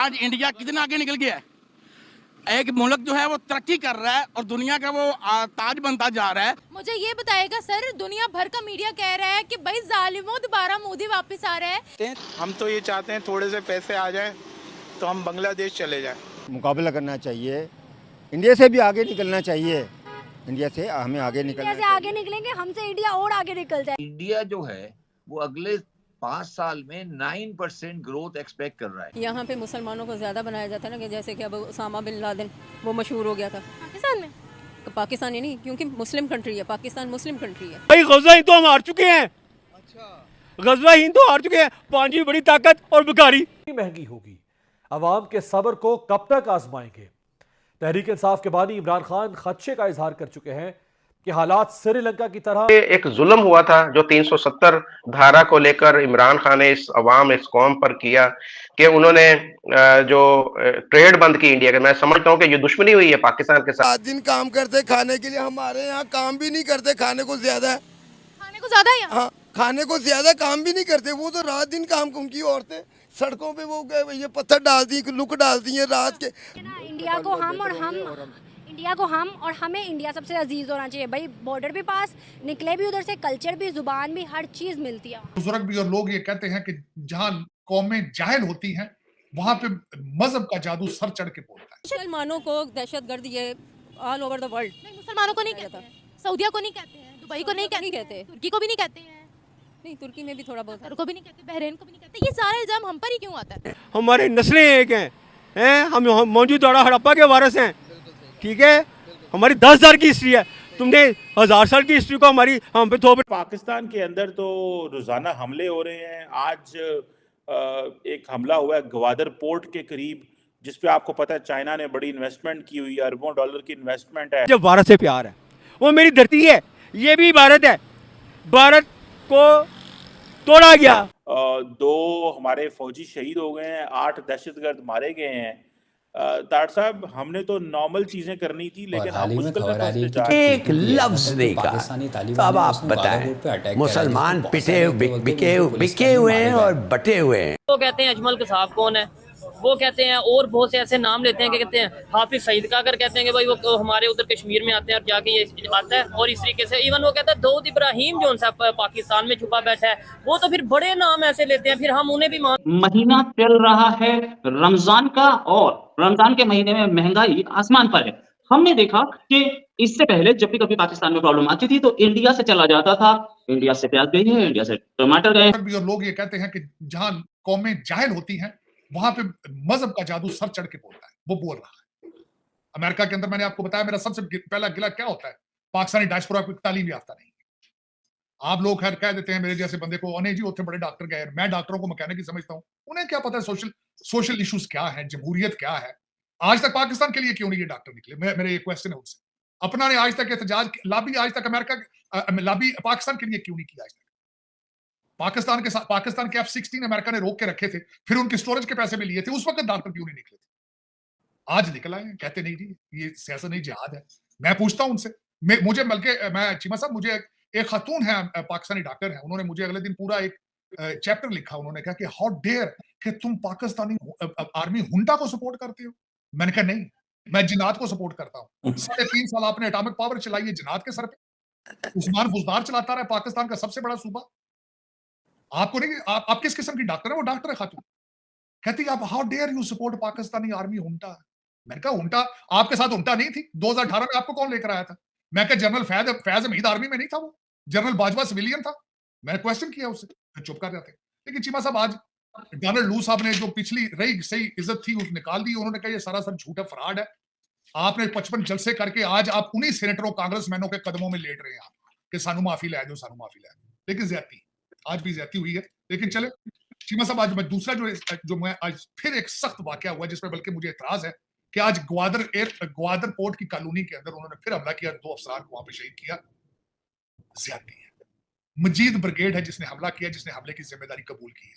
आज इंडिया कितना आगे निकल गया है। एक मुल्क जो है वो तरक्की कर रहा है और दुनिया का वो ताज बनता जा रहा है। मुझे ये बताएगा सर, दुनिया भर का मीडिया कह रहा है कि भाई जालिमों दोबारा मोदी वापस आ रहा है। हम तो ये चाहते हैं थोड़े से पैसे आ जाएं तो हम बांग्लादेश चले जाएं। मुकाबला करना चाहिए, इंडिया से भी आगे निकलना चाहिए। इंडिया से हमें आगे निकलना इंडिया से आगे निकलेंगे, हमसे इंडिया और आगे निकल जाए। इंडिया जो है वो अगले 5 साल में 9% ग्रोथ एक्सपेक्ट कर रहा है। यहाँ पे मुसलमानों को ज्यादा बनाया जाता है ना, कि जैसे कि अब उसामा बिन लादेन वो मशहूर हो गया था पाकिस्तान में। पाकिस्तान ही नहीं, क्योंकि मुस्लिम कंट्री है, पाकिस्तान मुस्लिम कंट्री है। भाई गज़वा हिंद तो हम हार चुके हैं। गज़वा हिंद तो हार चुके हैं। पांचवी बड़ी ताकत और भिखारी। महंगी होगी, अवाम के सब्र को कब तक आजमाएंगे। तहरीक इंसाफ के बानी इमरान खान खदशे का इजहार कर चुके हैं कि हालात श्रीलंका की तरह। एक जुल्म हुआ था जो 370 धारा को लेकर इमरान खान ने इस अवाम इस कौम पर किया कि उन्होंने जो ट्रेड बंद की इंडिया के। मैं समझता हूं कि ये दुश्मनी हुई है पाकिस्तान के साथ। 7 दिन काम करते खाने के लिए, हमारे यहाँ काम भी नहीं करते, खाने को ज्यादा है। खाने को ज्यादा है। हाँ, खाने को ज्यादा काम भी नहीं करते। वो तो रात दिन काम, उनकी औरतें सड़कों पे वो ये पत्थर डाल दी, लुक डाल दी है रात के। इंडिया को हम और हमें इंडिया सबसे अजीज होना चाहिए भाई। बॉर्डर भी पास, निकले भी उधर से, कल्चर भी, जुबान भी, हर चीज मिलती है। बुजुर्ग भी और लोग ये कहते हैं कि जहाँ कौमें जाहिल होती हैं वहां पे मजहब का जादू सर चढ़ के बोलता है। मुसलमानों को दहशतगर्द ये ऑल ओवर द वर्ल्ड। मुसलमानों को नहीं कहते, सऊदिया को नहीं कहते हैं, दुबई को नहीं कहते, तुर्की को भी नहीं कहते हैं। नहीं, तुर्की में भी थोड़ा बहुत, को भी नहीं कहते, बहरीन को भी नहीं कहते। ये सारा इल्जाम हम पर ही क्यों आता है? हमारे नस्लें एक हैं, हम मौजूदा हड़प्पा के वारिस हैं। ठीक है, हमारी 10,000 की हिस्ट्री है, तुमने 1000 साल की हिस्ट्री को हम पे थोप। पाकिस्तान के अंदर तो रोजाना हमले हो रहे हैं। आज एक हमला हुआ है ग्वादर पोर्ट के करीब, जिसपे आपको पता है चाइना ने बड़ी इन्वेस्टमेंट की हुई है, अरबों डॉलर की इन्वेस्टमेंट है। जब भारत से प्यार है, वो मेरी धरती है, ये भी भारत है। भारत को तोड़ा गया। 2 हमारे फौजी शहीद हो गए हैं, 8 दहशतगर्द मारे गए हैं। तार साहब, हमने तो नॉर्मल चीजें करनी थी, लेकिन हम मुश्किल में फंसते जा रहे हैं। एक लफ्ज नहीं कहा, तो अब आप बताएं, मुसलमान बिके हुए हैं और बटे हुए हैं। वो कहते हैं अजमल कसाब कौन है, वो कहते हैं, और बहुत से ऐसे नाम लेते हैं कि कहते हैं हाफिज सईद का कर, कहते हैं कि भाई वो हमारे उधर कश्मीर में आते हैं और जाके ये आता है। और इस तरीके से इवन वो कहता है दाऊद इब्राहिम जो सा पाकिस्तान में छुपा बैठा है, वो तो फिर बड़े नाम ऐसे लेते हैं, फिर हम उन्हें भी महीना चल रहा है रमजान का, और रमजान के महीने में महंगाई आसमान पर है। हमने देखा कि इससे पहले जब भी कभी पाकिस्तान में प्रॉब्लम आती थी तो इंडिया से चला जाता था, इंडिया से प्याज गई है, इंडिया से टमाटर गए। और लोग ये कहते हैं कि जहाँ कौमें जाहिल होती हैं वहां पे मजहब का जादू सर चढ़ के बोलता है। वो बोल रहा है। अमेरिका के अंदर मैंने आपको बताया, मेरा सबसे पहला गिला क्या होता है, पाकिस्तानी डायस्पोरा को तालीम याफ्ता नहीं। आप लोग खैर कह देते हैं मेरे जैसे बंदे को, अने जी उत्थे बड़े डॉक्टर गए, मैं डॉक्टरों को मैकेनिक ही समझता हूँ। उन्हें क्या पता है सोशल इश्यूज क्या है, जमहूरियत क्या है। आज तक पाकिस्तान के लिए क्यों नहीं ये डॉक्टर निकले? मेरे ये क्वेश्चन है उनसे। अपना ने आज तक एहतजाज लाबी आज तक अमेरिका लाबी पाकिस्तान के लिए क्यों नहीं किया आज तक? पाकिस्तान के F-16 अमेरिका ने रोक के रखे थे, फिर उनके स्टोरेज के पैसे में लिए थे, उस वक्त डॉक्टर क्यों नहीं निकले थे? आज निकल आए, कहते नहीं जी ये सियासत नहीं जिहाद है। मैं पूछता हूं उनसे, मुझे बल्कि मैं चीमा साहब, मुझे एक खातून है, पाकिस्तानी डॉक्टर है, उन्होंने मुझे अगले दिन पूरा एक चैप्टर लिखा। उन्होंने कहा कि हाउ डेयर कि तुम पाकिस्तानी आर्मी हुंडा को सपोर्ट करते हो। मैंने कहा नहीं, मैं जिनात को सपोर्ट करता हूँ। 3.5 साल आपने एटॉमिक पावर चलाई है जिनात के सर पे। उस्मान बुजदार चलाता रहा पाकिस्तान का सबसे बड़ा सूबा। आपको नहीं, आप किस किस्म की डॉक्टर है? वो डॉक्टर है खातून। कहती आप how dare you support Pakistani army junta. मैंने कहा हुंटा आपके साथ हुंटा नहीं थी 2018 में, आपको कौन लेकर आया था? मैं कहा जनरल फैज हमीद आर्मी में नहीं था, वो जनरल बाजवा सिविलियन था। मैंने क्वेश्चन किया उससे, चुप कर जाते। लेकिन चीमा साहब आज डोनाल्ड लू साहब ने जो पिछली रही सही इज्जत थी उस निकाल दी। उन्होंने कहा ये सरासर झूठा फ्रॉड है। आपने 55 जलसे करके आज आप उन्हीं सेनेटरों कांग्रेसमैनों के कदमों में लेट रहे हैं आप कि सानू माफी ला दो, सानू माफी ला दो। लेकिन ज्यादती आज भी ज्यादती हुई है। लेकिन चले चीमा साहब, आज मैं दूसरा जो मैं आज फिर एक सख्त वाकया हुआ जिसमें बल्कि मुझे एतराज है कि आज ग्वादर पोर्ट की कॉलोनी के अंदर उन्होंने फिर हमला किया, 2 अफसरान को वहां पे शहीद किया। ज्यादती है। मजीद ब्रिगेड है जिसने हमला किया, जिसने हमले की जिम्मेदारी कबूल की है।